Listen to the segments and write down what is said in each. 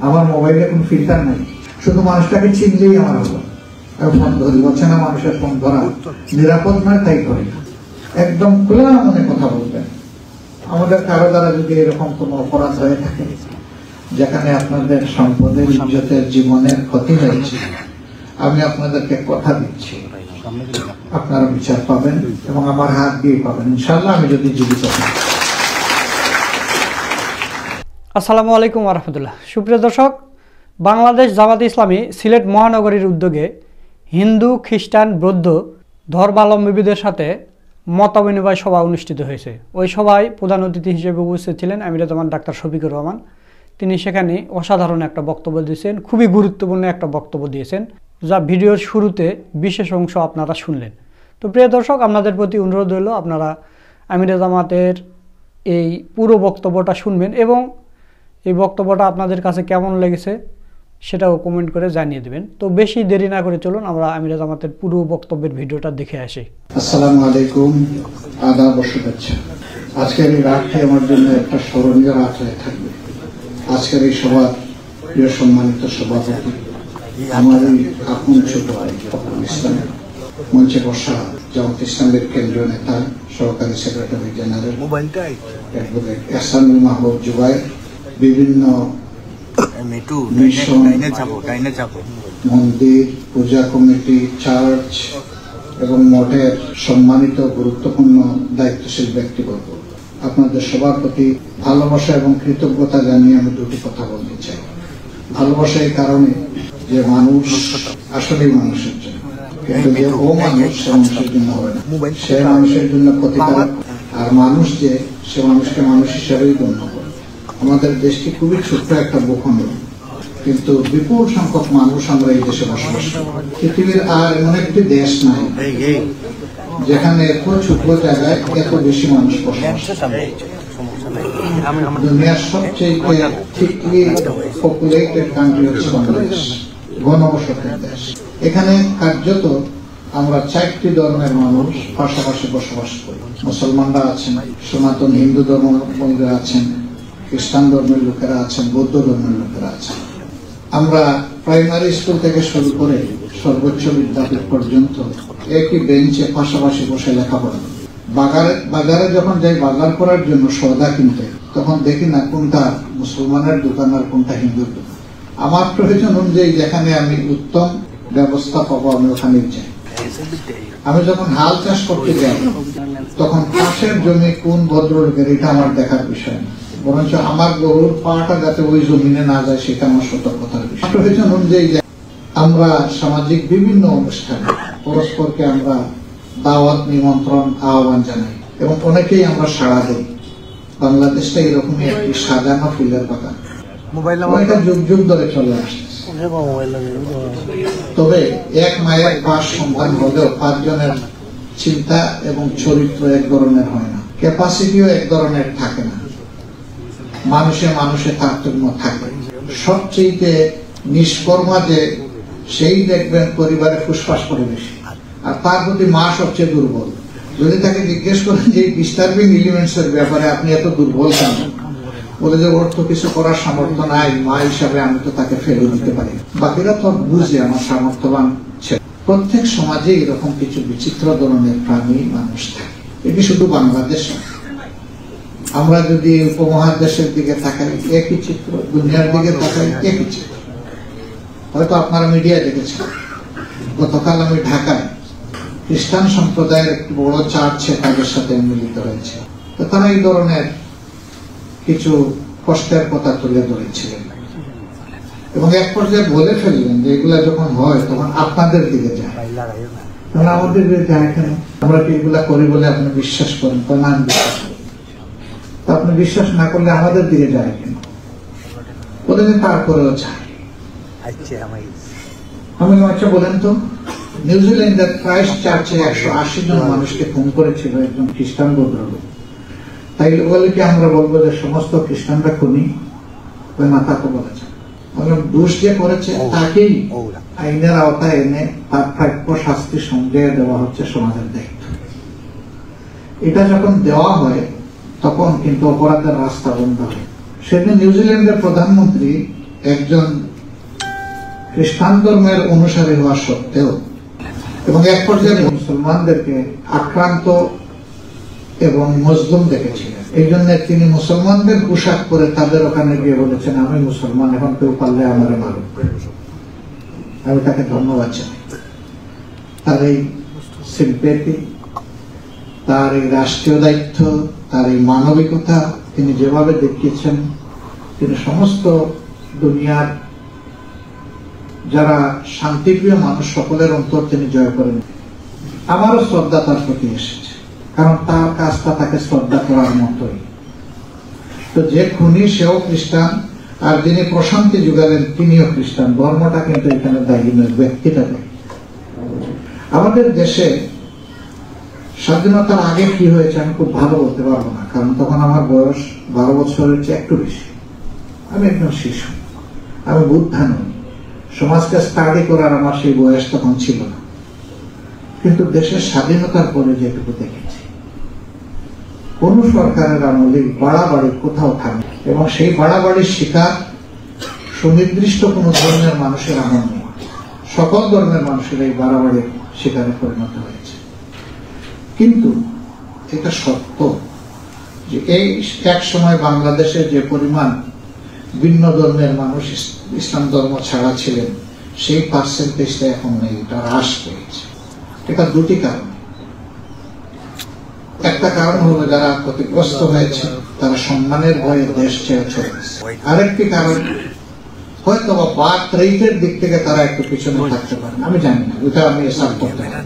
আমার মোবাইলে কোনো ফিল্টার নাই, শুধু মানুষটাকে চিনলেই আমার হলো। ফোন ধরি বলছে না, মানুষের ফোন ধরা নিরাপদ নয়, তাই করি না। একদম খোলা মনে কথা বলবেন। আমাদের কারো দ্বারা যদি এরকম কোনো অপরাধ হয়ে থাকে যেখানে আপনাদের সম্পদের, ইজ্জতের, জীবনের ক্ষতি হয়েছে, আমি আপনাদেরকে কথা দিচ্ছি আপনারা বিচার পাবেন এবং আমার হাত দিয়ে পাবেন ইনশাআল্লাহ, আমি যদি জীবিত থাকি। আসসালামু আলাইকুম ওয়া রাহমাতুল্লাহ। সুপ্রিয় দর্শক, বাংলাদেশ জামাতে ইসলামী সিলেট মহানগরীর উদ্যোগে হিন্দু, খ্রিস্টান, বৌদ্ধ ধর্মাবলম্বীদের সাথে মত বিনিময় সভা অনুষ্ঠিত হয়েছে। ওই সভায় প্রধান অতিথি হিসেবে উপস্থিত ছিলেন আমিরে জামান ডাক্তার শফিকুর রহমান। তিনি সেখানে অসাধারণ একটা বক্তব্য দিয়েছেন, খুবই গুরুত্বপূর্ণ একটা বক্তব্য দিয়েছেন, যা ভিডিওর শুরুতে বিশেষ অংশ আপনারা শুনলেন। তো প্রিয় দর্শক, আপনাদের প্রতি অনুরোধ রইল আপনারা আমিরে জামাতের এই পুরো বক্তব্যটা শুনবেন এবং এই বক্তব্যটা আপনাদের কাছে কেমন লেগেছে সেটাও কমেন্ট করে জানিয়ে দেবেন। তো বেশি দেরি না করে চলুন আমরা আমিরে জামাতের পুরো বক্তব্যের ভিডিওটা দেখে আসি। আসসালামু আলাইকুম, আদাব ও শুভেচ্ছা। আজকের এই রাতটি আমার জন্য একটা স্মরণীয় রাত হয়ে থাকবে। আজকের এই সভার প্রিয় সম্মানিত সভাপতি, আমার এই আপন ছোট ভাই ফখরুল ইসলাম, মঞ্চে বসা জামাত ইসলামের কেন্দ্রীয় নেতা, সহকারী সেক্রেটারি জেনারেল অ্যাডভোকেট এহসানুল মাহবুব জুবায়ের, বিভিন্ন মন্দির, পূজা কমিটি, চার্চ এবং মঠের সম্মানিত গুরুত্বপূর্ণ দায়িত্বশীল ব্যক্তিবর্গ, আপনাদের সবার প্রতি ভালোবাসা এবং কৃতজ্ঞতা জানিয়ে আমি দুটি কথা বলতে চাই। ভালোবাসা এই কারণে যে মানুষ আসলেই মানুষের জন্য, কিন্তু যে ও মানুষ সে মানুষের জন্য হয় না, সে মানুষের জন্য ক্ষতিকারক। আর মানুষ যে সে মানুষকে মানুষ হিসেবেই গণ্য করে। আমাদের দেশটি খুবই ছোট্ট একটা ভূখণ্ড, কিন্তু বিপুল সংখ্যক মানুষ আমরা এই দেশে বসবাস করি। পৃথিবীর আর এমন একটি দেশ নাই যেখানে এত ছোট জায়গায় এত বেশি মানুষ বসবাস করে। দুনিয়ার সবচেয়ে থিকলি পপুলেটেড কান্ট্রি হচ্ছে বাংলাদেশ, ঘনবসতির দেশ। এখানে কার্যত আমরা 4টি ধর্মের মানুষ পাশাপাশি বসবাস করি। মুসলমানরা আছেন, সনাতন হিন্দু ধর্মের আছেন, খ্রিস্টান ধর্মের লোকেরা আছেন, বৌদ্ধ ধর্মের লোকেরা আছেন। আমরা প্রাইমারি স্কুল থেকে শুরু করে সর্বোচ্চ বিদ্যাপীঠ পর্যন্ত একই বেঞ্চে পাশাপাশি বসে লেখাপড়া করি। বাজারে যখন যাই বাজার করার জন্য সওদা কিনতে, তখন দেখি না কোনটা মুসলমানের দোকান আর কোনটা হিন্দুর দোকান। আমার প্রয়োজন অনুযায়ী যেখানে আমি উত্তম ব্যবস্থা পাবো আমি ওখানেই যাই। আমি যখন হাল চাষ করতে যাই তখন পাশের জমি কোন ভদ্রলোকের এটা আমার দেখার বিষয় না, বরঞ্চ আমার গরুর পাটা যাতে ওই জমিনে না যায় সেটা আমার সতর্কতার বিষয়। প্রয়োজন অনুযায়ী আমরা সামাজিক বিভিন্ন অনুষ্ঠানে পরস্পরকে আমরা দাওয়াত, নিমন্ত্রণ, আহ্বান জানাই এবং অনেকেই আমরা সাড়া দিই। বাংলাদেশটা এরকমই একটি সাজানো ফুলের বাগান, এটা যুগ যুগ ধরে চলে আসছে। তবে এক মায়ের 5 সন্তান হলেও 5 জনের চিন্তা এবং চরিত্র এক ধরনের হয় না, ক্যাপাসিটিও এক ধরনের থাকে না, মানুষে তারতম্য থাকে। সবচেয়ে নিষ্কর্মা যে সেই দেখবেন পরিবারে ফুসফাস করে বেশি, আর তার প্রতি মা সবচেয়ে দুর্বল। যদি তাকে জিজ্ঞেস করেন যে ডিস্টার্বিং এলিমেন্টস এর ব্যাপারে আপনি এত দুর্বল কেন, বলে যে ওর তো কিছু করার সামর্থ্য নাই, মা হিসাবে আমি তো তাকে ফেলে দিতে পারি। বাকিরা তো বুঝে আমার সামর্থ্যবান ছেলে। প্রত্যেক সমাজে এরকম কিছু বিচিত্র ধরনের প্রাণী মানুষ থাকে। এটি শুধু বাংলাদেশ না, আমরা যদি উপমহাদেশের দিকে তাকাই একই চিত্র, দুনিয়ার দিকে তাকাই একই চিত্র। হয়তো আপনারা মিডিয়ায় দেখেছেন, গতকাল আমি ঢাকায় খ্রিস্টান সম্প্রদায়ের একটি বড় চার্চে তাদের সাথে মিলিত হয়েছে। তো তারা এই ধরনের কিছু কষ্টের কথা তুলে ধরেছিলেন এবং এক পর্যায়ে বলে ফেললেন যে এগুলা যখন হয় তখন আপনাদের দিকে যায়, আমাদের দিকে যায় কেন? আমরা কি এগুলা করি বলে আপনি বিশ্বাস করেন? তো না, বিশ্বাস করি। তো আপনি বিশ্বাস না করলে আমাদের দিকে যায় কেন? বলে যে তারপরেও যায়। আমি আচ্ছা বলেন তো, নিউজিল্যান্ডের ক্রাইস্ট চার্চে 180 জন মানুষকে খুন করেছিল একজন খ্রিস্টান ভদ্রলোক। তাই বলে কি আমরা বলবো যে সমস্ত খ্রিস্টানরা খুনি? না, তাকে বলা যায়। দোষ যে করেছে তাকেই আইনের আওতায় এনে তার প্রাপ্য শাস্তি সংজ্ঞা দেওয়া হচ্ছে সমাজের দায়িত্ব। এটা যখন দেওয়া হয় তখন কিন্তু অপরাধের রাস্তা বন্ধ হয়। সেদিন নিউজিল্যান্ডের প্রধানমন্ত্রী একজন খ্রিস্টান ধর্মের অনুসারী হওয়া সত্ত্বেও এবং এক পর্যায়ে মুসলমানদেরকে আক্রান্ত এবং মজলুম দেখেছিলেন। এই জন্য তিনি মুসলমানদের পোশাক পরে তাদের ওখানে গিয়ে বলেছেন, আমি মুসলমান, এখন কেউ পারলে আমারে মারুক। আমি তাকে ধন্যবাদ জানাই। তার এই সিম্পেথি, তার এই রাষ্ট্রীয় দায়িত্ব, তার এই মানবিকতা তিনি যেভাবে দেখিয়েছেন, তিনি সমস্ত দুনিয়ার যারা শান্তিপ্রিয় মানুষ সকলের অন্তর তিনি জয় করেন। আমারও শ্রদ্ধা তার প্রতি এসেছে, কারণ তার কাজটা তাকে শ্রদ্ধা করার মতোই। তো যে খুনি সেও খ্রিস্টান, আর যিনি প্রশান্তি যোগালেন তিনিও খ্রিস্টান। ধর্মটা কিন্তু এখানে দায়ী নয়, ব্যক্তিটা দায়ী। আমাদের দেশে স্বাধীনতার আগে কি হয়েছে আমি খুব ভালো বলতে পারবো না, কারণ তখন আমার বয়স 12 বছরের চেয়ে একটু বেশি। আমি একদম শিশু, আমি বুদ্ধা নই, সমাজকে স্টাডি করার আমার সেই বয়স তখন ছিল না। কিন্তু দেশের স্বাধীনতার পরে যেটুকু দেখেছি, কোন সরকারের আমলে বাড়াবাড়ি কোথাও থামে, এবং সেই বাড়াবাড়ির শিকার সুনির্দিষ্ট কোন ধর্মের মানুষের আমল নেই। সকল ধর্মের মানুষের এই বাড়াবাড়ির শিকারে পরিণত হয়েছে। কিন্তু এটা সত্য যে এই এক সময় বাংলাদেশে যে পরিমাণ ভিন্ন ধর্মের মানুষ ইসলাম ধর্ম ছাড়া ছিলেন, সেই পার্সেন্টেজটা এখন নেই, এটা হ্রাস পেয়েছে। এটা দুটি কারণ। একটা কারণ হলো যারা ক্ষতিগ্রস্ত হয়েছে তারা সম্মানের ভয়ে দেশ ছেড়ে চলে গেছে। আরেকটি কারণ হয়তো বা বার্থ রেটের দিক থেকে তারা একটু পিছনে থাকতে পারে, আমি জানি না, ওইটা আমি হিসাব করতে পারি।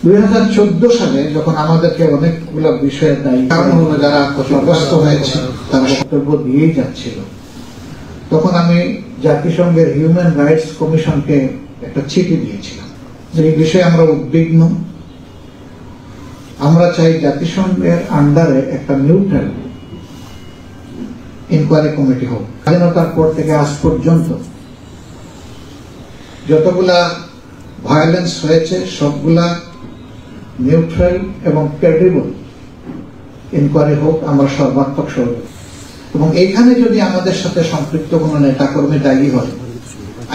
2014 সালে যখন আমাদেরকে অনেকগুলো বিষয়ের দায়ী কারণ হলো যারা ক্ষতিগ্রস্ত হয়েছে তারা বক্তব্য দিয়েই যাচ্ছিল, তখন আমি জাতিসংঘের হিউম্যান রাইটস কমিশনকে একটা চিঠি দিয়েছিলাম যে এই বিষয়ে আমরা উদ্বিগ্ন। আমরা চাই জাতিসংঘের আন্ডারে একটা নিউট্রাল ইনকোয়ারি কমিটি হোক। স্বাধীনতার পর থেকে আজ পর্যন্ত যতগুলা ভায়োলেন্স হয়েছে সবগুলা নিউট্রাল এবং ক্রেডিবল ইনকোয়ারি হোক, আমরা সর্বাত্মক সহযোগী। এবং এইখানে যদি আমাদের সাথে সম্পৃক্ত কোন নেতাকর্মী দায়ী হয়,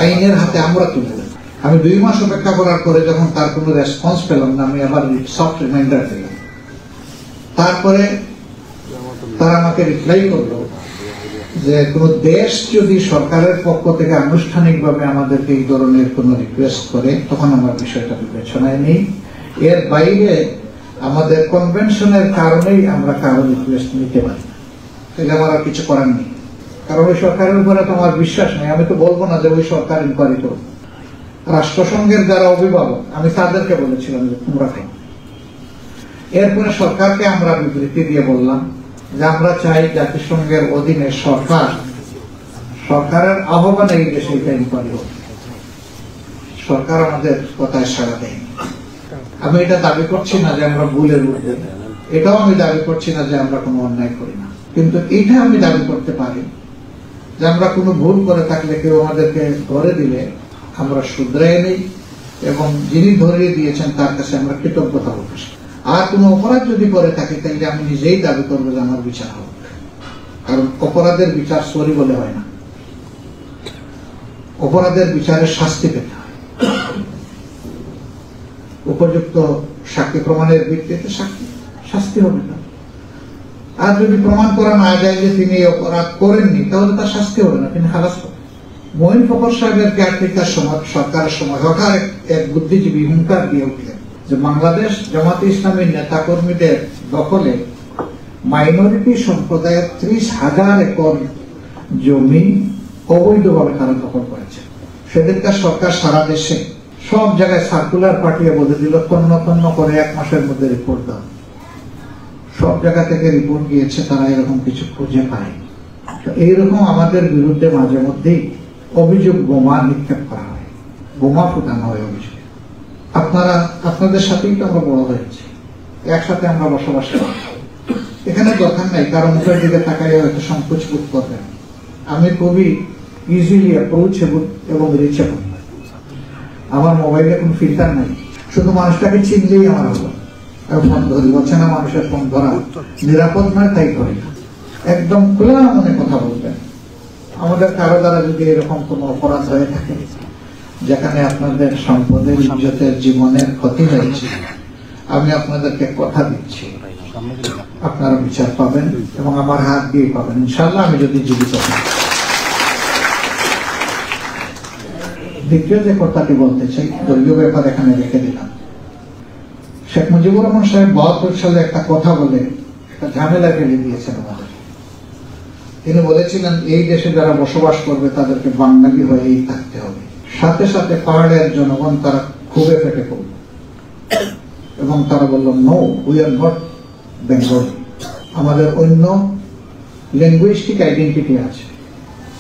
আইনের হাতে আমরা তুলে দেব। আমি 2 মাস অপেক্ষা করার পরে যখন তার কোনো রেসপন্স পেলাম না, আমি আবার সফট রিমাইন্ডার দিলাম। তারপরে তারা আমাকে রিপ্লাই করলো যে কোন দেশ যদি সরকারের পক্ষ থেকে আনুষ্ঠানিকভাবে আমাদেরকে এই ধরনের কোন রিকোয়েস্ট করে তখন আমার বিষয়টা বিবেচনায় নেই। এর বাইরে আমাদের কনভেনশনের কারণেই আমরা কারো রিকোয়েস্ট নিতে পারি না, তাহলে আমার আর কিছু করার নেই। কারণ ওই সরকারের উপরে তো আমার বিশ্বাস নেই। আমি তো বলবো না যে ওই সরকার ইনকোয়ারি করবে। রাষ্ট্রসংঘের যারা অভিভাবক আমি তাদেরকে বলেছিলাম যে তোমরা কেন। এরপরে সরকারকে আমরা বিবৃতি দিয়ে বললাম যে আমরা চাই জাতিসংঘের অধীনে সরকারের আহ্বানে এই দেশে এটা ইনকোয়ারি হোক। সরকার আমাদের কথায় সাড়া দেয়নি। আমি এটা দাবি করছি না যে আমরা ভুলের ঊর্ধ্বে, এটাও আমি দাবি করছি না যে আমরা কোনো অন্যায় করি না, কিন্তু এটা আমি দাবি করতে পারি যে আমরা কোনো ভুল করে থাকলে কেউ আমাদেরকে ধরে দিলে আমরা শুধরাই নেই, এবং যিনি ধরিয়ে দিয়েছেন তার কাছে আমরা কৃতজ্ঞতা প্রকাশ করি। আর কোনো অপরাধ যদি করে থাকি তাহলে আমি নিজেই দাবি করবো যে আমার বিচার হোক, কারণ অপরাধের বিচার সরি বলে হয় না, অপরাধের বিচারের শাস্তি পেতে হয়। উপযুক্ত সাক্ষী প্রমাণের ভিত্তিতে শাস্তি হবে না। আর যদি প্রমাণ করা না যায় যে তিনি অপরাধ করেননি, তাহলে তার শাস্তি হবে না, তিনি খালাস করবেন। মঈন ফখর সাহেবের কেয়ারটেকার সরকারের সময় হঠাৎ এক বুদ্ধিজীবী হুঙ্কার দিয়ে উঠলেন যে বাংলাদেশ জামাতে ইসলামীর নেতাকর্মীদের দখলে মাইনরিটি সম্প্রদায়ের 30,000 একর জমি অবৈধভাবে তারা দখল করেছে। সেদিনকার সরকার সারা দেশে সব জায়গায় সার্কুলার পাঠিয়ে বলে দিল তন্ন তন্ন করে 1 মাসের মধ্যে রিপোর্ট দাও। সব জায়গা থেকে রিপোর্ট গিয়েছে, তারা এরকম কিছু খুঁজে পায়। এইরকম আমাদের বিরুদ্ধে মাঝে মধ্যেই অভিযোগ বোমা নিক্ষেপ করা হয়, বোমা ফুটানো হয় অভিযোগ। আপনাদের সাথেই তো আমরা বড় হয়েছি, একসাথে আমরা বসবাস করি। এখানে দরকার নাই কারণ মুখের দিকে তাকাই হয়তো সংকোচ বোধ করবেন। আমি খুবই ইজিলি অ্যাপ্রোচেবল এবং রিচেবল। আমার মোবাইলে কোনো ফিল্টার নাই, শুধু মানুষটাকে চিনলেই আমার হলো। ফোন ধরি, অচেনা মানুষের ফোন ধরা নিরাপদ নয়, তাই ধরি। একদম খোলা মনে কথা বলবেন, আমাদের কারো দ্বারা যদি এরকম কোনো অপরাধ হয়ে থাকে যেখানে আপনাদের সম্পদের, ইজ্জতের, জীবনের ক্ষতি হয়েছে, আমি আপনাদেরকে কথা দিচ্ছি আপনারা বিচার পাবেন এবং আমার হাত দিয়ে পাবেন ইনশাআল্লাহ, আমি যদি জীবিত হই। দ্বিতীয় যে কথাটি বলতে চাই, দলীয় ব্যাপার এখানে রেখে দিলাম। শেখ মুজিবুর রহমান সাহেব 72 সালে একটা কথা বলে একটা ঝামেলা ফেলে দিয়েছেন আমাদের। তিনি বলেছিলেন এই দেশে যারা বসবাস করবে তাদেরকে বাঙালি হয়েই থাকতে হবে। সাথে সাথে পাহাড়ের জনগণ তারা খুবই ফেটে পড়ল এবং তারা বলল, no, we are not Bengali, আমাদের অন্য লিঙ্গুইস্টিক আইডেন্টিটি আছে,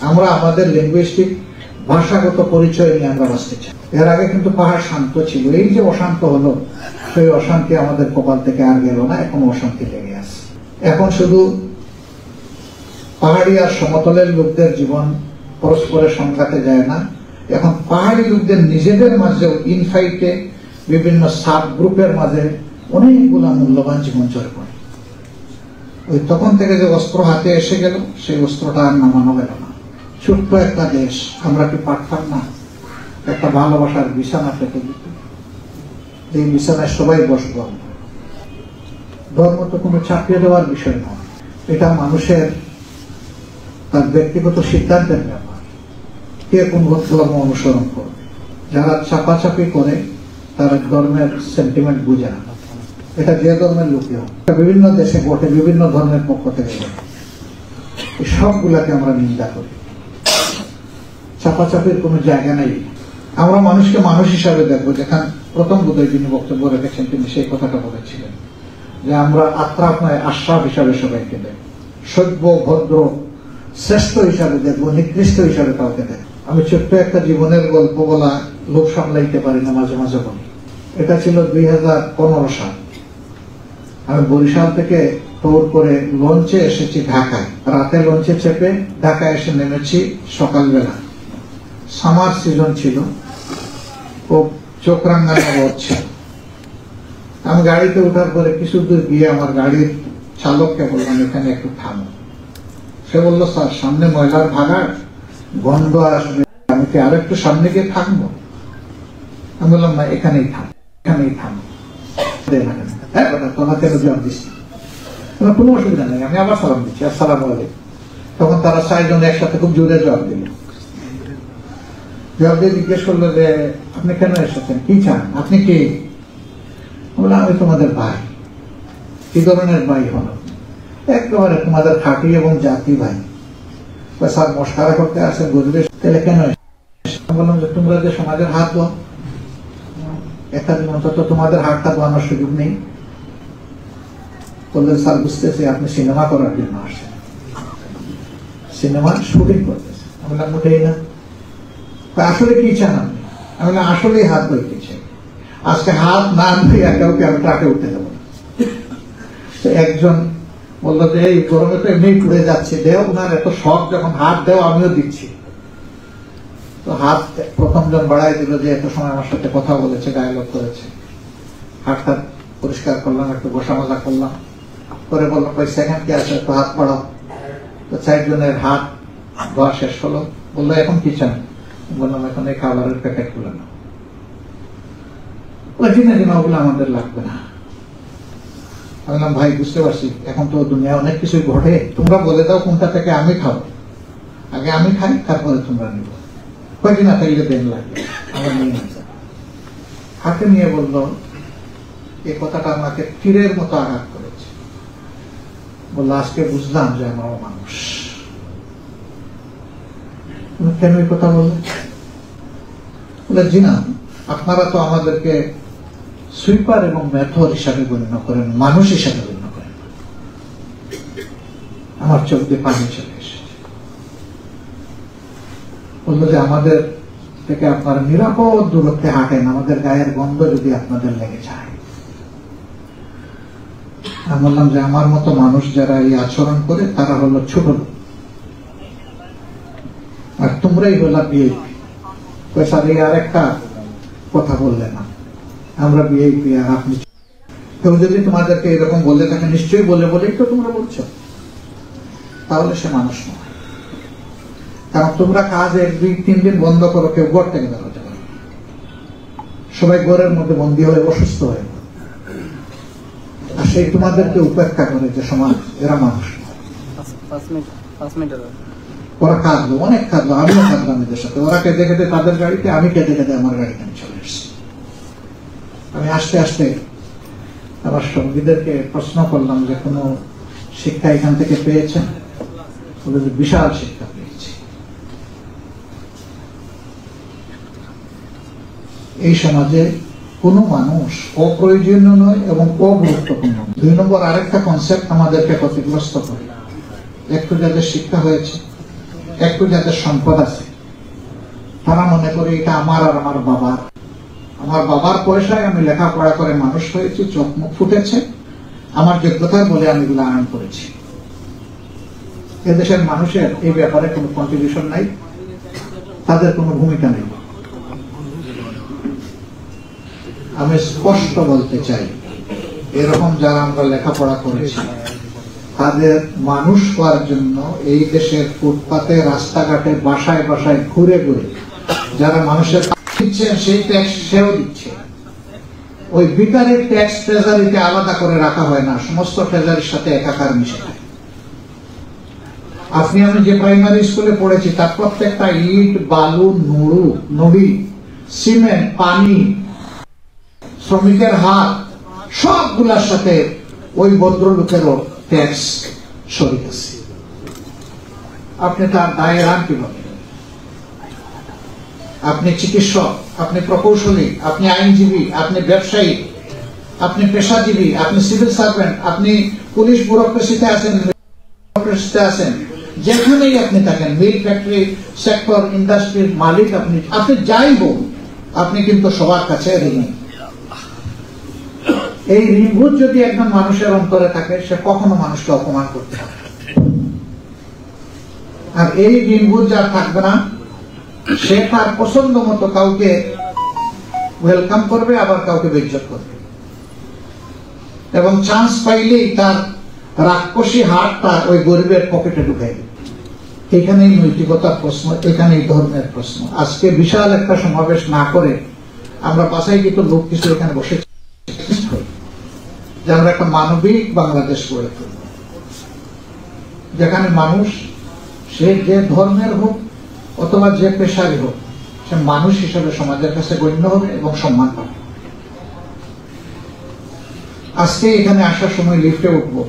আমরা আমাদের লিঙ্গুইস্টিক ভাষাগত পরিচয় নিয়ে আমরা বাঁচতে চাই। এর আগে কিন্তু পাহাড় শান্ত ছিল, এই যে অশান্ত হলো, সেই অশান্তি আমাদের কপাল থেকে আর গেল না, এখন অশান্তি লেগে আছে। এখন শুধু পাহাড়ি আর সমতলের লোকদের জীবন পরস্পরের সংঘাতে যায় না, এখন পাহাড়ি লোকদের নিজেদের মাঝেও ইনফাইটে বিভিন্ন সাব গ্রুপের মাঝে অনেকগুলা মূল্যবান জীবন চলে পড়ে। ওই তখন থেকে যে অস্ত্র হাতে এসে গেল, সেই অস্ত্রটা আর নামানো গেল না। ছোট্ট একটা দেশ, আমরা কি পারতাম না একটা ভালোবাসার বিছানা পেতে দিতে? এই বিছানায় সবাই বসবো। ধর্ম তো কোনো চাপিয়ে দেওয়ার বিষয় নয়, এটা মানুষের তার ব্যক্তিগত সিদ্ধান্তের ব্যাপার, কে কোন ধর্ম অনুসরণ করবে। যারা চাপাচাপি করে তারা ধর্মের সেন্টিমেন্ট বুঝে না, এটা যে ধর্মের লোকই হোক, বিভিন্ন দেশে ঘটে, বিভিন্ন ধর্মের পক্ষ থেকে ঘটে, এই সবগুলাকে আমরা নিন্দা করি। চাপাচাপির কোনো জায়গা নেই। আমরা মানুষকে মানুষ হিসাবে দেখবো, যেখানে প্রথম বোধহয় যিনি বক্তব্য রেখেছেন তিনি সেই কথাটা বলেছিলেন যে আমরা আত্রাপনায় আশ্রাপ হিসাবে সবাইকে দেখব, সভ্য, ভদ্র, শ্রেষ্ঠ হিসাবে দেখবো, নিকৃষ্ট হিসাবে কাউকে দেখবো। আমি ছোট্ট একটা জীবনের গল্প বলা লোক সামলাইতে পারি না, মাঝে মাঝে বলি। এটা ছিল 2015 সাল। আমি বরিশাল থেকে ট্যুর করে লঞ্চে এসেছি ঢাকায়, রাতে লঞ্চে চেপে ঢাকায় এসে নেমেছি সকালবেলা। সামার সিজন ছিল, ও চোখ রাঙানো রোদ ছিল। আমি গাড়িতে ওঠার পরে কিছু দূর গিয়ে আমার গাড়ির চালককে বললাম, এখানে একটু থামো। সে বলল, স্যার সামনে ময়লার ভাগাড়, গন্ধ আসবে, আমি কি আর একটু সামনে গিয়ে থাকবো? আমি বললাম, না, এখানেই থাম, এখানেই থাম। হ্যাঁ বেটা, তোমার কেন জবাব দিচ্ছি? কোনো অসুবিধা নেই, আমি আবার সালাম দিচ্ছি, আসসালামু আলাইকুম। তখন তারা 4 জন একসাথে খুব জোরে জবাব দিল। জবাব দিয়ে জিজ্ঞেস করলো যে আপনি কেন এসেছেন, কি চান, আপনি কি? বললাম, আমি তোমাদের ভাই। কি ধরনের ভাই হলো? একেবারে তোমাদের খাঁটি এবং জাতি ভাই। স্যার মস্কারা করতে আসে, বুঝবে, তাহলে কেন? বললাম যে তোমরা যে সমাজের হাত ধো, একটা দিন অন্তত তোমাদের হাতটা ধোয়ানোর সুযোগ নেই। বললেন, স্যার বুঝতেছি আপনি সিনেমা করার জন্য আসছেন, সিনেমার শুটিং করতেছেন। আমি বললাম, মোটেই না। আসলে কি চান আপনি? আমি বললাম, আসলেই হাত ধুইতে চাই, আজকে হাত না ধুইয়া কাউকে আমি ট্রাকে উঠতে দেবো না। তো একজন বললো যে এই গরমে তো এমনি পুড়ে যাচ্ছে, দেও। ওনার এত শখ, যখন হাত দেও আমিও দিচ্ছি। তো হাত প্রথম জন বাড়াই দিল, যে এত সময় আমার সাথে কথা বলেছে, ডায়লগ করেছে। হাতটা পরিষ্কার করলাম, একটু বসা মাজা করলাম, করে বললাম, ভাই সেকেন্ড কি আছে, একটু হাত বাড়াও। তো 4 জনের হাত ধোয়া শেষ হলো। বললো, এখন কি চান? বললাম, এখন এই খাবারের প্যাকেট গুলো না। ওগুলো আমাদের লাগবে না। বললাম, ভাই বুঝতে পারছি, এখন তো দুনিয়া অনেক কিছুই ঘটে, তোমরা বলে দাও কোনটা থেকে আমি খাবো, আগে আমি খাই, তারপরে তোমরা নিব। কয়েকদিন থাকলে দেন লাগবে, আমরা নিয়ে নিতে। হাতে নিয়ে বললো, এই কথাটা আমাকে তীরের মতো আঘাত করেছে। বললো, আজকে বুঝলাম যে আমরাও মানুষ। কেন এই কথা বললেন? বলে, জি না, আপনারা তো আমাদেরকে সুইপার এবং মেথর হিসাবে গণ্য করেন, মানুষ হিসাবে গণ্য করেন। আমার চোখ দিয়ে পানি চলে এসেছে। বললো যে আমাদের থেকে আপনারা নিরাপদ দূরত্বে হাঁটেন, আমাদের গায়ের গন্ধ যদি আপনাদের লেগে যায়। আমি বললাম যে আমার মতো মানুষ যারা এই আচরণ করে তারা হলো ছোট লোক, আর তোমরাই হলো বিএপি। স্যার এই আর একটা কথা বললে না, আমরা বিএপি আর আপনি। কেউ যদি তোমাদেরকে এরকম বললে থাকে, নিশ্চয়ই বলে বলেই তো তোমরা বলছো, তাহলে সে মানুষ নয়। কারণ তোমরা কাজ 1-2-3 দিন বন্ধ করো, কেউ ঘর থেকে বেরোতে পারে, সবাই ঘরের মধ্যে বন্দী হয়ে অসুস্থ হয়ে, আর সেই তোমাদেরকে উপেক্ষা করে যে সমাজ, এরা মানুষ। ওরা কাঁদলো, অনেক কাঁদলো, আমিও কাঁদলাম এদের সাথে। ওরা কেঁদে কেঁদে তাদের গাড়িতে, আমি কেঁদে কেঁদে আমার গাড়িতে আমি চলে এসেছি। আমি আস্তে আস্তে আমার সঙ্গীদেরকে প্রশ্ন করলাম যে কোনো শিক্ষা এখান থেকে পেয়েছেন? বলে যে বিশাল শিক্ষা পেয়েছি। এই সমাজে কোনো মানুষ অপ্রয়োজনীয় নয় এবং অগুরুত্বপূর্ণ। 2 নম্বর আরেকটা কনসেপ্ট আমাদেরকে ক্ষতিগ্রস্ত করে, একটু যাদের শিক্ষা হয়েছে, একটু যাদের সম্পদ আছে, তারা মনে করে এটা আমার আর আমার বাবার। আমার বাবার পয়সায় আমি লেখাপড়া করে মানুষ হয়েছি, চোখ মুখ ফুটেছে, আমার যোগ্যতার বলে আমি এগুলো আর্ন করেছি। এদেশের মানুষের এই ব্যাপারে কোনো কন্ট্রিবিউশন নাই, তাদের কোনো ভূমিকা নেই। আমি স্পষ্ট বলতে চাই, এরকম যারা আমরা লেখাপড়া করেছি, তাদের মানুষ হওয়ার জন্য এই দেশের ফুটপাতে, রাস্তাঘাটে, বাসায় বাসায় ঘুরে ঘুরে যারা মানুষের দিচ্ছেন, সেই ট্যাক্স সেও দিচ্ছে। ওই ভিতরের ট্যাক্স ট্রেজারিতে আলাদা করে রাখা হয় না, সমস্ত ট্রেজারির সাথে একাকার মিশে থাকে। আপনি আমি যে প্রাইমারি স্কুলে পড়েছি, তার প্রত্যেকটা ইট, বালু, নুড়ি, সিমেন্ট, পানি, শ্রমিকের হাত, সবগুলার সাথে ওই ভদ্রলোকেরও ট্যাক্স শরিক আছে। আপনি তার দায়ে রান কিভাবে? আপনি চিকিৎসক, আপনি প্রকৌশলী, আপনি আইনজীবী, আপনি ব্যবসায়ী, আপনি পেশাজীবী, আপনি সিভিল সার্ভেন্ট, আপনি পুলিশ ব্যুরোক্রেসিতে আছেন, যেখানেই আপনি থাকেন, মিল ফ্যাক্টরি সেক্টর, ইন্ডাস্ট্রির মালিক, আপনি যাই হোক, আপনি কিন্তু সবার কাছে ঋণী। এই ঋণবোধ যদি একজন মানুষের অন্তরে থাকে, সে কখনো মানুষকে অপমান করতে পারে। আর এই ঋণবোধ যার থাকবে না, সে তার পছন্দ মতো কাউকে ওয়েলকাম করবে, আবার কাউকে বেইজ্জত করবে, এবং চান্স পাইলেই তার রাক্ষসী হাতটা ওই গরিবের পকেটে ঢুকাই দেবে। এখানেই নৈতিকতার প্রশ্ন, এখানেই ধর্মের প্রশ্ন। আজকে বিশাল একটা সমাবেশ না করে আমরা বাছাইকৃত লোক কিছু এখানে বসে যে আমরা একটা মানবিক বাংলাদেশ গড়ে তুলব, যেখানে মানুষ, সে যে ধর্মের হোক অথবা যে পেশারই হোক, সে মানুষ হিসেবে সমাজের কাছে গণ্য হবে এবং সম্মান পাবে। আজকে এখানে আসার সময় লিফটে উঠবো,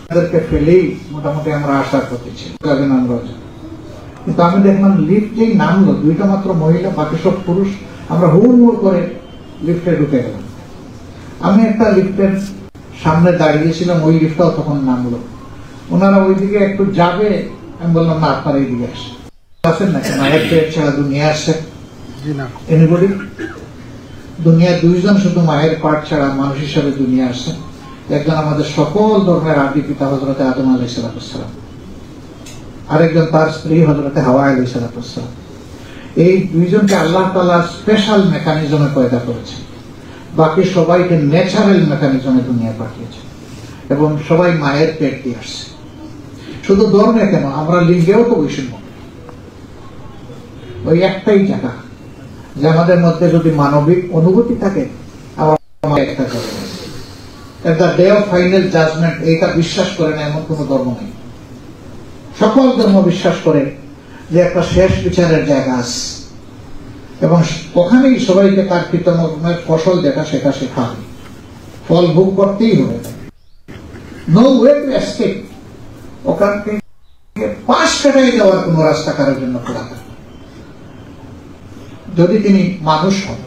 তাদেরকে ফেলেই মোটামুটি আমরা আসার প্রতি ছিল, কিন্তু আমি দেখলাম লিফট যেই নামলো, 2টা মাত্র মহিলা, বাকি সব পুরুষ। আমরা হুড়মুড় করে লিফটে ঢুকে গেলাম। আমি একটা লিফটের সামনে দাঁড়িয়েছিলাম, ওই লিফটটাও তখন নামলো। ওনারা ওইদিকে একটু যাবে, আমি বললাম না, আপনারা এইদিকে আসেন নাকি, মায়ের পেট ছাড়া দুনিয়া আসছে এনিবডি? দুনিয়া 2 জন শুধু মায়ের পাট ছাড়া মানুষ হিসাবে দুনিয়া আসছে। একজন আমাদের সকল ধর্মের আদি পিতা হযরতে আদম আলাইহিস সালাম, আরেকজন তার স্ত্রী হযরতে হাওয়া আলাইহিস সালাম। এই 2 জনকে আল্লাহ তাআলা স্পেশাল মেকানিজমে পয়দা করেছে, বাকি সবাইকে ন্যাচারাল মেকানিজমে দুনিয়া পাঠিয়েছে, এবং সবাই মায়ের পেট দিয়ে আসছে। শুধু ধর্মে কেন, আমরা লিঙ্গেও তো বৈষম্য। ওই একটাই জায়গা যে আমাদের মধ্যে যদি মানবিক অনুভূতি থাকে, আমার একটা ডে অফ ফাইনাল জাজমেন্ট, এইটা বিশ্বাস করে না এমন কোন ধর্ম নেই। সকল ধর্ম বিশ্বাস করে যে একটা শেষ বিচারের জায়গা আছে, এবং ওখানেই সবাইকে তার কৃতকর্মের ফসল যেটা সেটা সে খাবে, ফল ভোগ করতেই হবে। No way to escape. ওখান থেকে পাশ কাটাই যাওয়ার কোন রাস্তা কারোর জন্য খোলা থাকে যদি তিনি মানুষ হন।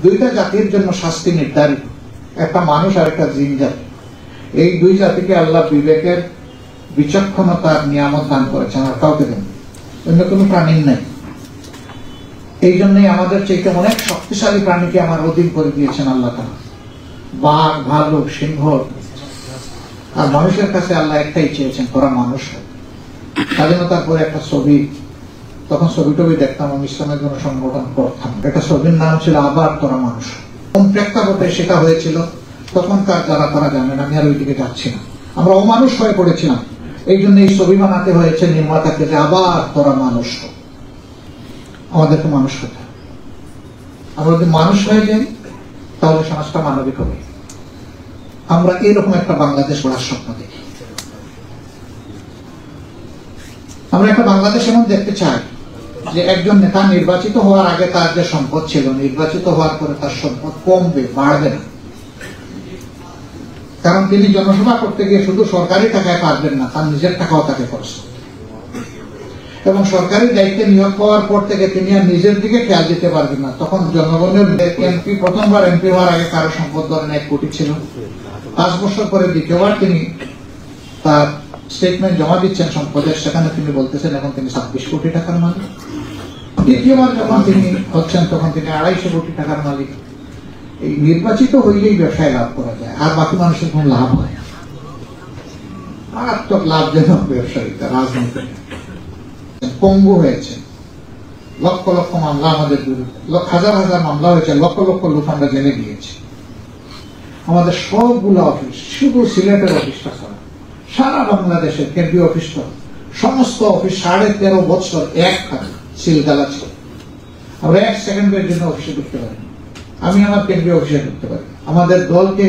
2টা জাতির জন্য শাস্তি নির্ধারিত, একটা মানুষ আর একটা জিন জাতি। এই 2 জাতিকে আল্লাহ বিবেকের, বিচক্ষণতার নিয়ামত দান করেছেন, আর কাউকে দেন, অন্য কোনো প্রাণীর নাই। এই জন্যই আমাদের চাইতে অনেক শক্তিশালী প্রাণীকে আমার অধীন করে দিয়েছেন আল্লাহ তাআলা, বাঘ, ভালুক, সিংহ। আর মানুষের কাছে আল্লাহ একটাই চেয়েছেন, তোরা মানুষ হয়। স্বাধীনতার পরে একটা ছবি, তখন ছবি দেখতাম, আমি ইসলামের জন্য সংগঠন করতাম, একটা ছবির নাম ছিল আবার তোরা মানুষ। কোন প্রেক্ষাপটে সেটা হয়েছিল তখনকার যারা তারা জানেন, আমি আর ওইদিকে যাচ্ছি না। আমরা অমানুষ হয়ে পড়েছিলাম, এই জন্য এই ছবি বানাতে হয়েছে নির্মাতাকে যে আবার তোরা মানুষ হ। আমাদেরকে মানুষ হতে হবে। আমরা যদি মানুষ হয়ে যাই তাহলে সমাজটা মানবিক হবে। আমরা এরকম একটা বাংলাদেশ গড়ার স্বপ্ন দেখি। আমরা একটা বাংলাদেশ এমন দেখতে চাই যে একজন নেতা নির্বাচিত হওয়ার আগে তার যে সম্পদ ছিল, নির্বাচিত হওয়ার পরে তার সম্পদ কমবে, বাড়বে না। কারণ তিনি জনসভা করতে গিয়ে শুধু সরকারি টাকায় পারবেন না, তার নিজের টাকাও তাকে খরচ করতে হবে। এবং সরকারি দায়িত্বে নিয়োগ পাওয়ার পর থেকে তিনি আর নিজের দিকে খেয়াল দিতে পারবেন না। তখন জনগণের এমপি, প্রথমবার এমপি হওয়ার আগে কারো সম্পদ ধরেন 1 কোটি ছিল, 5 বছর পরে দ্বিতীয়বার তিনি তার স্টেটমেন্ট জমা দিচ্ছেন সম্পদের, সেখানে তিনি বলতেছেন এখন তিনি 26 কোটি টাকার মালিক। দ্বিতীয়বার যখন তিনি হচ্ছেন তখন তিনি 250 কোটি টাকার মালিক। এই নির্বাচিত হইলেই ব্যবসায় লাভ করা যায়, আর বাকি মানুষের কোন লাভ হয়? মারাত্মক লাভজনক ব্যবসায়িতা, রাজনীতি পঙ্গু হয়েছে। লক্ষ লক্ষ মামলা আমাদের বিরুদ্ধে, হাজার হাজার মামলা হয়েছে, লক্ষ লক্ষ লোক আমরা জেলে গিয়েছি। আমাদের সবগুলো অফিস, শুধু সিলেটের অফিসটা ছাড়া সারা বাংলাদেশের কেন্দ্রীয় অফিস, সমস্ত অফিস 13.5 বছর এক থাকে সিলগালা ছিল। আমরা 1 সেকেন্ডের জন্য অফিসে ঢুকতে পারি। আমি আমার কেন্দ্রীয় অফিসে ঢুকতে পারি। আমাদের দলকে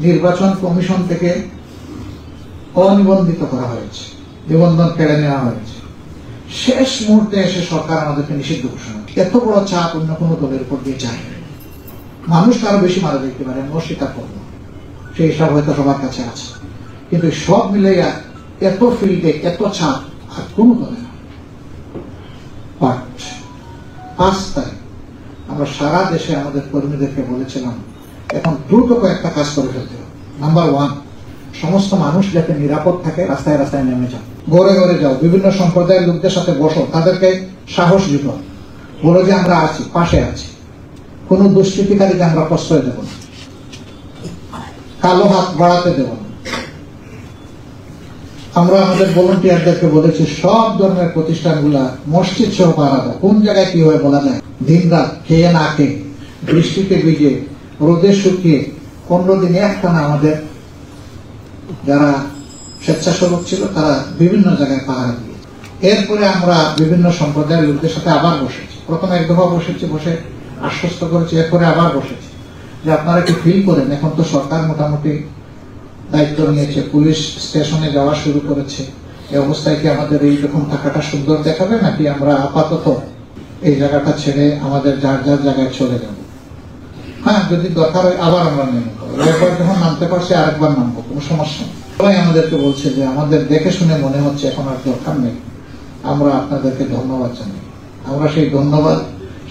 নির্বাচন কমিশন থেকে অনিবন্ধিত করা হয়েছে, নিবন্ধন কেড়ে নেওয়া হয়েছে। শেষ মুহূর্তে এসে সরকার আমাদেরকে নিষিদ্ধ ঘোষণা। এত বড় চাপ অন্য কোনো দলের উপর দিয়ে যায়। মানুষ আরো বেশি মারা যেতে পারে, আমি অস্বীকার করবো, সেই হিসাব হয়তো সবার কাছে আছে। কিন্তু সব মিলে এত ফিল্ডে এত চাপ আর কোন দলে না। 5 তারিখ আমরা সারা দেশে আমাদের কর্মীদেরকে বলেছিলাম এখন দ্রুত কয়েকটা কাজ করে ফেলতে হবে। নাম্বার 1, সমস্ত মানুষ যাতে নিরাপদ থাকে, রাস্তায় রাস্তায় নেমে যাও, ঘরে ঘরে যাও, বিভিন্ন সম্প্রদায়ের লোকদের সাথে বসো, তাদেরকে সাহস দিত, বলো যে আমরা আছি, পাশে আছি, কোন দুষ্কৃতিকারীকে আমরা প্রশ্রয় দেব না, কালো হাত বাড়াতে দেব না। আমরা আমাদের ভলান্টিয়ারদেরকে বলেছি সব ধর্মের প্রতিষ্ঠানগুলা মসজিদ সহ পাহারা দেয়। কোন জায়গায় কি হয় বলা যায়। দিন রাত খেয়ে না খেয়ে, বৃষ্টিতে ভিজে, রোদে শুকিয়ে 15 দিন একটানা আমাদের যারা স্বেচ্ছাসেবক ছিল তারা বিভিন্ন জায়গায় পাহারা দিয়ে। এরপরে আমরা বিভিন্ন সম্প্রদায়ের লোকদের সাথে আবার বসেছি। প্রথমে 1 দফা বসেছি, বসে আশ্বস্ত করেছি। এরপরে আবার বসেছি যে আপনারা কি ফিল করেন এখন তো সরকার মোটামুটি দায়িত্ব নিয়েছে, পুলিশ স্টেশনে যাওয়া শুরু করেছে, এই অবস্থায় কি আমাদের এইরকম থাকাটা সুন্দর দেখাবে, নাকি আমরা আপাতত এই জায়গাটা ছেড়ে আমাদের যার যার জায়গায় চলে যাব? হ্যাঁ, যদি দরকার হয় আবার আমরা নেমে যাবো, একবার যখন নামতে পারছি আরেকবার নামবো, কোনো সমস্যা নেই। সবাই আমাদেরকে বলছে যে আমাদের দেখে শুনে মনে হচ্ছে এখন আর দরকার নেই, আমরা আপনাদেরকে ধন্যবাদ জানাই। আমরা সেই ধন্যবাদ,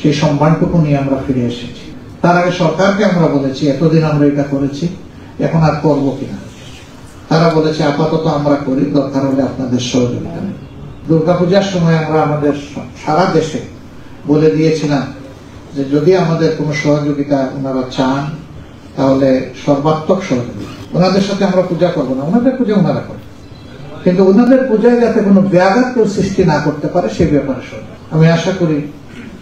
সেই সম্মানটুকু নিয়ে আমরা ফিরে এসেছি। তার আগে সরকারকে আমরা বলেছি এতদিন আমরা এটা করেছি, এখন আর করবো কিনা। তারা বলেছে আপাতত আমরা করি, দরকার হলে আপনাদের সহযোগিতা নেই। দুর্গাপূজার সময় আমরা আমাদের সারা দেশে বলে দিয়েছিলাম যে যদি আমাদের কোনো সহযোগিতা ওনারা চান তাহলে সর্বাত্মক সহযোগিতা। ওনাদের সাথে আমরা পূজা করবো না, ওনাদের পূজা ওনারা করবে, কিন্তু ওনাদের পূজায় যাতে কোনো ব্যাঘাত কেউ সৃষ্টি না করতে পারে সেই ব্যাপারে সহযোগিতা। আমি আশা করি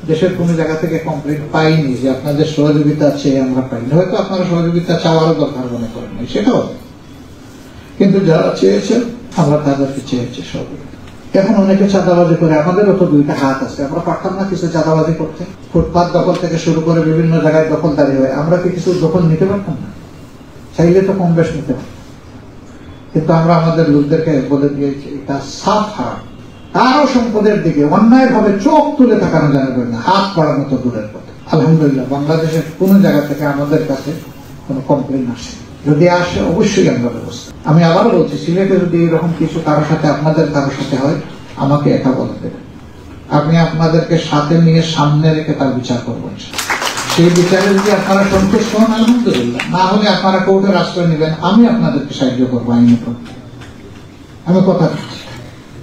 দেশের কোনো জায়গা থেকে কমপ্লেন পাইনি যে আপনাদের সহযোগিতা চেয়ে আমরা পাইনি। হয়তো আপনারা সহযোগিতা চাওয়ারও দরকার মনে করেন নাই, সেটাও, কিন্তু যারা চেয়েছেন আমরা তাদেরকে চেয়েছি সহযোগিতা। এখন অনেকে চাঁদাবাজি করে, আমাদেরও তো 2টা হাত আছে, আমরা পারতাম না কিছু চাঁদাবাজি করতে? ফুটপাত দখল থেকে শুরু করে বিভিন্ন জায়গায় দখলদারি হয়, আমরা কি কিছু দখল নিতে পারতাম না? চাইলে তো কম বেশ নিতে পারতাম, কিন্তু আমরা আমাদের লোকদেরকে বলে দিয়েছি এটা সাফ হারাম। কারো সম্পদের দিকে অন্যায় ভাবে চোখ তুলে তাকানো যাবে না, হাত বাড়ানো তো দূরের কথা। আলহামদুলিল্লাহ বাংলাদেশের কোন জায়গা থেকে আমাদের কাছে কোনো কমপ্লেন আসে, যদি আসে অবশ্যই আমরা ব্যবস্থা। আমি আবারও বলছি, সিলেটে যদি এরকম কিছু কারোর সাথে, আপনাদের কারোর সাথে হয়, আমাকে একা বলে দেবেন, আমি আপনাদেরকে সাথে নিয়ে সামনে রেখে তার বিচার করবেন। সেই বিচারে যদি আপনারা সন্তুষ্ট হন আলহামদুলিল্লাহ, না হলে আপনারা কোর্টের আশ্রয় নেবেন, আমি আপনাদেরকে সাহায্য করবো আইনি পক্ষে, আমি কথা দিচ্ছি।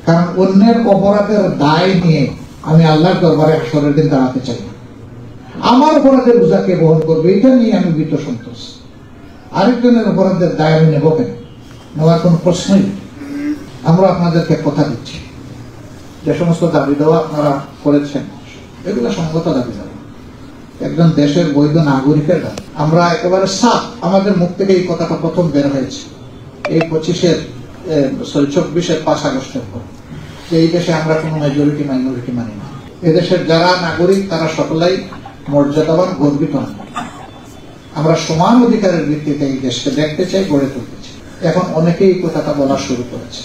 কারণ অন্যের অপরাধের দায় নিয়ে আমি আল্লাহর দরবারে হাসরের দিন দাঁড়াতে চাই না। আমার অপরাধের বোঝাকে বহন করবে, এটা নিয়ে আমি ভীত সন্তোষ। আরেকজনের অপরাধের দায় আমি নেব কেন? নেওয়ার কোন প্রশ্নই নেই। আমরা আপনাদেরকে কথা দিচ্ছি, যে সমস্ত দাবি দেওয়া আপনারা করেছেন এগুলো সঙ্গত দাবি দেওয়া, একজন দেশের বৈধ নাগরিকের দাবি। আমরা একেবারে সাফ, আমাদের মুখ থেকে এই কথাটা প্রথম বের হয়েছে এই 25-এর 5 আগস্টের পর যে এই দেশে আমরা কোনো মেজরিটি মাইনরিটি মানি না। এদেশের যারা নাগরিক তারা সকলেই মর্যাদাবান, গর্বিত। আমরা সমান অধিকারের ভিত্তিতে এই দেশকে দেখতে চাই, গড়ে তুলতে চাই। এখন অনেকেই এই কথাটা বলা শুরু করেছে।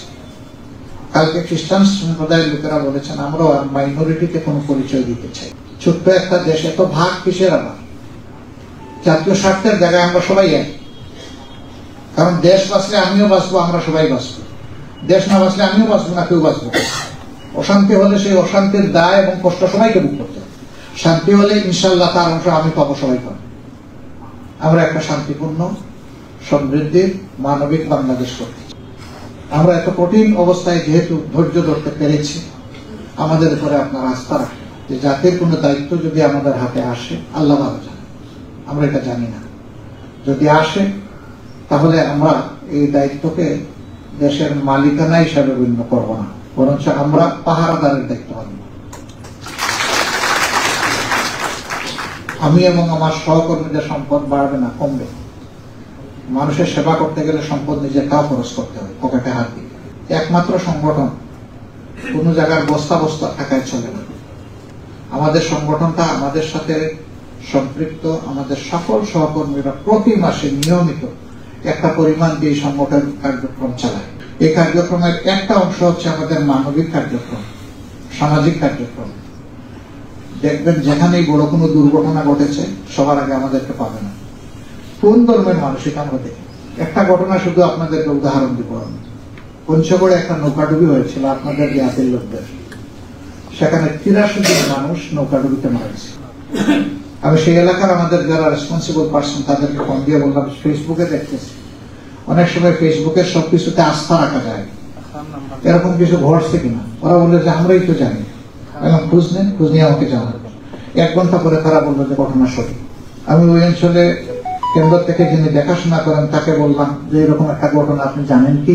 কালকে খ্রিস্টান সম্প্রদায়ের লোকেরা বলেছেন আমরা মাইনরিটিতে কোনো পরিচয় দিতে চাই। ছোট্ট একটা দেশ, এত ভাগ কিসের আবার? জাতীয় স্বার্থের জায়গায় আমরা সবাই এক। কারণ দেশ বাঁচলে আমিও বাঁচবো, আমরা সবাই বাঁচবো। দেশ না বাঁচলে আমিও বাঁচবো না, কেউ বাঁচবো। অশান্তি হলে সেই অশান্তির দায় এবং কষ্ট সবাইকে ভোগ করতে হবে। শান্তি হলে ইনশাল্লাহ তার অংশ আমি পাবো, সবাই পাবো। আমরা একটা শান্তিপূর্ণ, সমৃদ্ধির, মানবিক বাংলাদেশ করতে চাই। আমরা এত কঠিন অবস্থায় যেহেতু ধৈর্য ধরতে পেরেছি, আমাদের উপরে আপনার আস্থা রাখেন যে জাতির কোনো দায়িত্ব যদি আমাদের হাতে আসে, আল্লাহ ভালো জানেন, আমরা এটা জানি না, যদি আসে তাহলে আমরা এই দায়িত্বকে দেশের মালিকানা হিসাবে গণ্য করব না, বরঞ্চ আমরা পাহারাদারের দায়িত্ব পালন। আমি এবং আমার সহকর্মীদের সম্পদ বাড়বে না, কমবে। মানুষের সেবা করতে গেলে সম্পদ নিজে কাউ খরচ করতে হবে, পকেটে হাত দিয়ে। একমাত্র সংগঠন কোন জায়গার বস্তা বস্তা টাকায় চলে না। আমাদের সংগঠনটা আমাদের সাথে সম্পৃক্ত, আমাদের সকল সহকর্মীরা প্রতি মাসে নিয়মিত একটা পরিমাণ দিয়ে এই সংগঠন কার্যক্রম চালায়। এই কার্যক্রমের একটা অংশ হচ্ছে আমাদের মানবিক কার্যক্রম, সামাজিক কার্যক্রম। দেখবেন যেখানেই বড় কোনো দুর্ঘটনা ঘটেছে সবার আগে আমাদেরকে পাবে না। কোন ধর্মের মানসিক আমরা দেখি। একটা ঘটনা শুধু আপনাদেরকে উদাহরণ দিব আমি। পঞ্চগড়ে একটা নৌকাডুবি হয়েছিল আপনাদের জাতির লোকদের। সেখানে 83 জন মানুষ নৌকাডুবিতে মারা গেছে। আমি সেই এলাকার আমাদের যারা রেসপন্সিবল পার্সন তাদেরকে ফোন দিয়ে বললাম, ফেসবুকে দেখতেছি, অনেক সময় ফেসবুকের সবকিছুতে আস্থা রাখা যায়, এরকম কিছু ঘটছে কিনা। ওরা বললো যে আমরাই তো জানি, এখন খোঁজ নেন, খোঁজ নিয়ে আমাকে জানাবেন। 1 ঘন্টা পরে তারা বললো যে ঘটনা সঠিক। আমি ওই অঞ্চলে কেন্দ্র থেকে যিনি দেখাশোনা করেন তাকে বললাম যে এরকম একটা ঘটনা আপনি জানেন কি?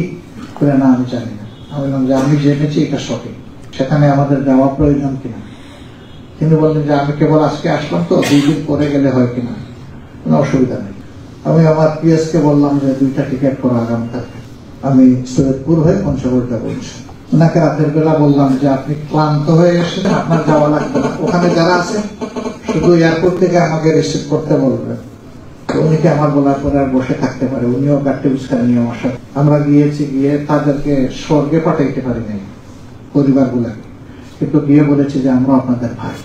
না, আমি জানি না। আমি বললাম যে আমি জেনেছি এটা সঠিক, সেখানে আমাদের যাওয়া প্রয়োজন কিনা। তিনি বললেন যে আমি কেবল আজকে আসলাম, তো 2 দিন পরে গেলে হয় কিনা, কোনো অসুবিধা নেই। আমি আমার পিএস কে বললাম যে 2টা টিকিট করো আগামীকালকে, আমি সৈয়দপুর হয়ে পঞ্চগড় যাবো। ওনাকে রাতের বেলা বললাম যে আপনি ক্লান্ত হয়ে এসেছেন, আপনার যাওয়া লাগবে না, ওখানে যারা আছে শুধু এয়ারপোর্ট থেকে আমাকে রিসিভ করতে বলবেন। উনি কি আমার বলার পরে আর বসে থাকতে পারে? উনিও গাড়ি উস্কানি নিয়ে আমার সাথে আমরা গিয়েছি, গিয়ে তাদেরকে স্বর্গে পাঠাইতে পারি নাই পরিবারগুলাকে, কিন্তু গিয়ে বলেছি যে আমরা আপনাদের ভাই,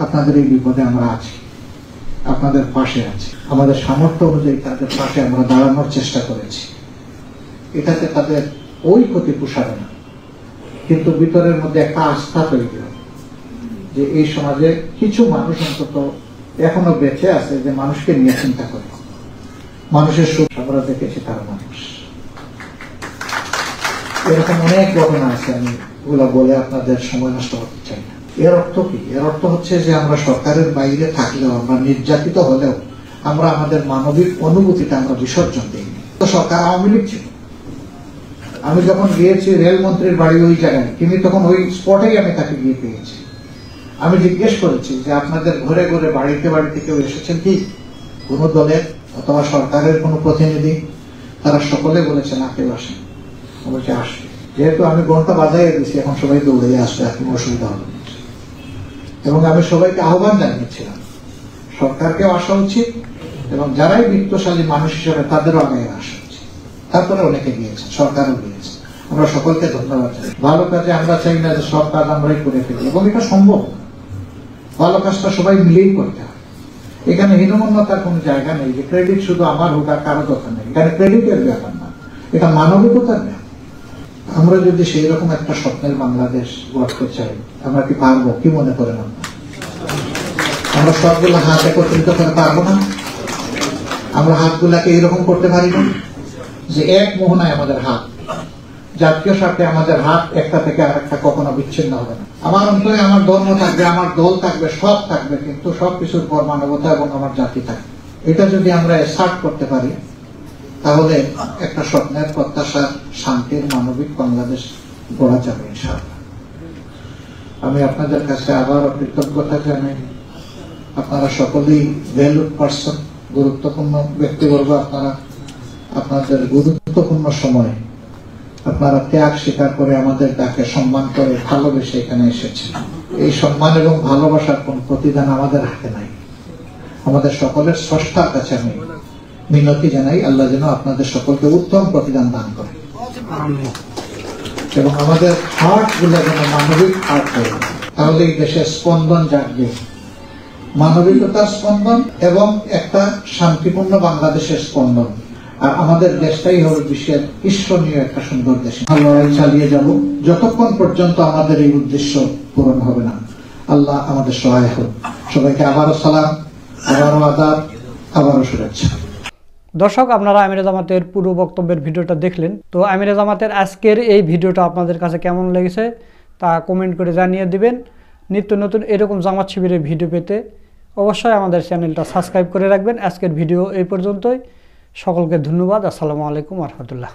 আপনাদের এই বিপদে আমরা আছি, আপনাদের পাশে আছি। আমাদের সামর্থ্য অনুযায়ী তাদের পাশে আমরা দাঁড়ানোর চেষ্টা করেছি। এটাতে তাদের ওই ক্ষতি পোষাবে না, কিন্তু ভিতরের মধ্যে একটা আস্থা তৈরি হয় যে এই সমাজে কিছু মানুষ অন্তত এখনো বেঁচে আছে যে মানুষকে নিয়ে চিন্তা করে, মানুষের সুখ আমরা দেখেছি তারা মানুষ। এরকম অনেক ঘটনা আছে, আমি ওগুলো বলে আপনাদের সময় নষ্ট করতে চাই না। এর অর্থ কি? এর অর্থ হচ্ছে যে আমরা সরকারের বাইরে থাকলেও, আমরা নির্যাতিত হলেও আমরা আমাদের মানবিক অনুভূতিটা আমরা বিসর্জন দিইনি। তো সরকার আওয়ামী লীগ ছিল। আমি যখন গিয়েছি রেলমন্ত্রীর বাড়ি ওই জায়গায়, তিনি তখন ওই স্পটেই আমি তাকে গিয়ে পেয়েছি। আমি জিজ্ঞেস করেছি যে আপনাদের ঘরে ঘরে বাড়িতে বাড়িতে কেউ এসেছেন কি, কোন দলের অথবা সরকারের কোন প্রতিনিধি? তারা সকলে বলেছে না, কেউ আসেন। বলছে আসবে। যেহেতু আমি ঘন্টা বাজাইয়ে দিচ্ছি, এখন সবাই দৌড়ে আসবে, আর কোনো অসুবিধা হবে না। এবং আমি সবাইকে আহ্বান জানিয়েছিলাম সরকারকেও আসা উচিত, এবং যারাই বিত্তশালী মানুষ হিসেবে তাদেরও আগে আসা উচিত। তারপরে অনেকে গিয়েছে, সরকারও গিয়েছে। আমরা সকলকে ধন্যবাদ জানাই। ভালো কাজে আমরা চাই না যে সব কাজ আমরাই করে ফেলি, এবং এটা সম্ভব। ভালো কাজটা সবাই মিলেই করতে হয়। এখানে হীনমন্যতার কোন জায়গা নেই যে ক্রেডিট শুধু আমার হোক আর কারো দরকার নেই। এখানে ক্রেডিটের ব্যাপার না, এটা মানবিকতার ব্যাপার। আমরা যদি সেই রকম একটা স্বপ্নের বাংলাদেশ গড়তে চাই, আমরা কি পারবো? কি মনে করেন আপনারা? আমরা সবগুলো হাত একত্রিত করে পারবো না? আমরা হাতগুলাকে এইরকম করতে পারি না যে এক মোহনায় আমাদের হাত, জাতীয় স্বার্থে আমাদের হাত একটা থেকে আর একটা কখনো বিচ্ছিন্ন হবে না। আমার অন্তরে আমার ধর্ম থাকবে, আমার দল থাকবে, সব থাকবে, কিন্তু সবকিছুর পর মানবতা এবং আমার জাতি থাকবে। এটা যদি আমরা এসার্ট করতে পারি, তাহলে একটা স্বপ্নের প্রত্যাশা, শান্তির মানবিক বাংলাদেশ গড়া যাবে ইনশাআল্লাহ। আমি আপনাদের কাছে আবার কৃতজ্ঞতা জানাই। আপনারা সকলেই ভ্যালুড পার্সন, গুরুত্বপূর্ণ ব্যক্তিবর্গ। আপনারা আপনাদের গুরুত্বপূর্ণ সময় আপনারা ত্যাগ স্বীকার করে আমাদের তাকে সম্মান করে ভালোবেসে এখানে এসেছেন। এই সম্মান এবং ভালোবাসার কোন প্রতিদান আমাদের হাতে নাই, আমাদের সকলের স্রষ্টার কাছে আমি মিনতি জানাই, আল্লাহ যেন আপনাদের সকলকে উত্তম প্রতিদান দান করে এবং আমাদের হার্ট গুলো যেন মানবিক হার্ট হয়, তাহলে এই দেশের স্পন্দন জাগবে, মানবিকতার স্পন্দন এবং একটা শান্তিপূর্ণ বাংলাদেশের স্পন্দন। আর আমাদের দেশটাই হবে বিশ্বের ঈশ্বরীয় একটা সুন্দর দেশ। লড়াই চালিয়ে যাব যতক্ষণ পর্যন্ত আমাদের এই উদ্দেশ্য পূরণ হবে না। আল্লাহ আমাদের সহায় হোক। সবাইকে আবারও সালাম, আবারও আদাব, আবারও শুভেচ্ছা। দর্শক, আপনারা আমিরে জামাতের পুরো বক্তব্যের ভিডিওটা দেখলেন। তো আমিরে জামাতের আজকের এই ভিডিওটা আপনাদের কাছে কেমন লেগেছে তা কমেন্ট করে জানিয়ে দিবেন। নিত্য নতুন এরকম জামাত শিবিরের ভিডিও পেতে অবশ্যই আমাদের চ্যানেলটা সাবস্ক্রাইব করে রাখবেন। আজকের ভিডিও এই পর্যন্তই। সকলকে ধন্যবাদ। আসসালামু আলাইকুম ওয়া রাহমাতুল্লাহ।